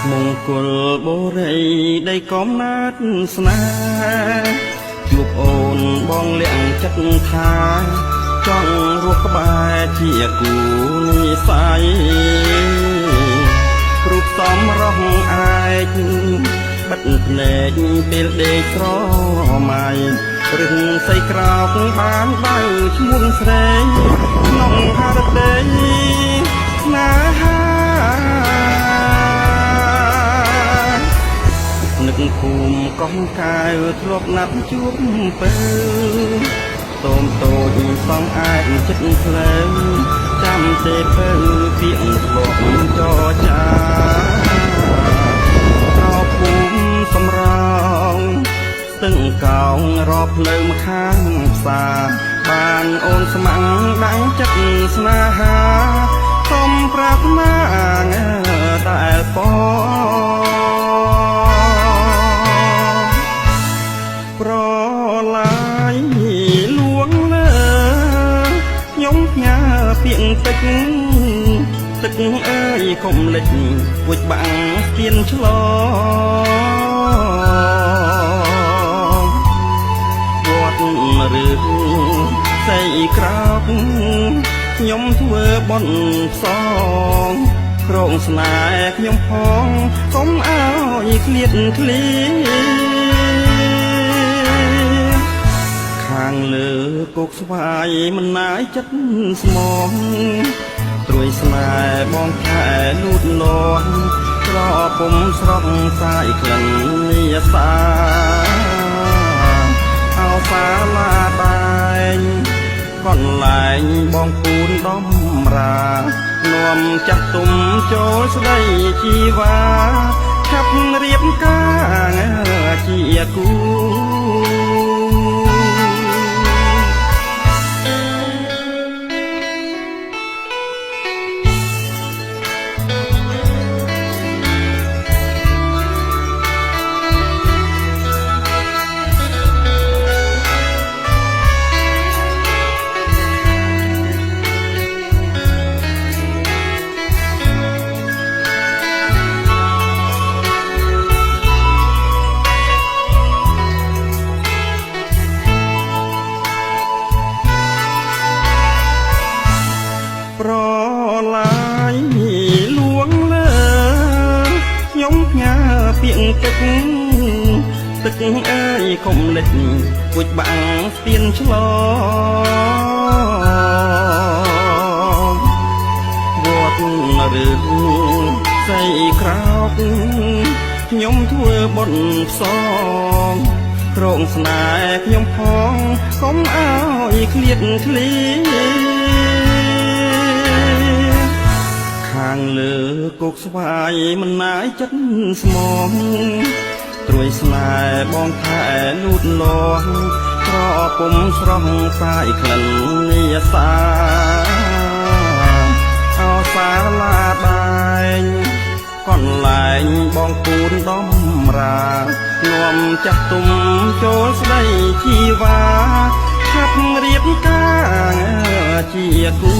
มงคลបុរីដីកំណើតស្នេហ៍ជួបអូនបងលៀងចិត្តថាចង់រស់ក្បែរជាគូនិស័យរូបសំរស់ឯកបិទភ្នែកពេលដេកស្រមៃរឹងសៃក្រោកបានដៅឈ្មោះស្រីក្នុងហារដីស្នេហានឹកភូមិកោះកែវធ្លាប់ណាត់ជួបពេលតូមតូចសងអាចចិត្តផ្លែចាំទេពើពីអង្ធ្លាប់ចរចារកភូមិសំរងស្ទឹងកោងរកផ្លូវម្ខាងផ្សារបានអូនស្មាំងដាំងចិត្តស្នេហាសុំប្រាថ្នាតែពប្រឡាយលួងលើខ្ញុំផ្ញើពាក្យទឹកអើយកុំលិចពួចបាំងស្ទៀនឆ្លងវត្តរឿងស្អីក្រោកខ្ញុំធ្វើបន់សងក្រងស្នេហ៍ខ្ញុំផងកុំអើយឃ្លាតឃ្លាខាងលើគោកស្វាយមិនណាយចិត្តស្មងត្រួយស្នេហ៍បងខែលូតលាស់ក្រពុំស្រស់សាយក្លិននាសាអោសាឡាដែងកន្លែងបងពូនដំរានាំចាស់ទុំចូលស្ដីជីវ៉ាឆាប់រៀបការជាគូប្រឡាយលួងលើខ្ញុំផ្ញើពាក្យទឹកអើយកុំលិចពួចបាំងស្ទៀនឆ្លងវត្តរឿងស្អីក្រោកខ្ញុំធ្វើបន់ផ្សងក្រងស្នេហ៍ខ្ញុំផងកុំអើយឃ្លាតឃ្លាខាងលើគោកស្វាយមិនណាយចិត្តស្មងត្រួយស្នេហ៍បងខែលូតលាស់ក្រពុំស្រស់សាយក្លិននាសាអោសាឡាដែងកន្លែងបងពូនដំរានាំចាស់ទុំចូលស្ដីជីវ៉ាឆាប់រៀបការជាគូ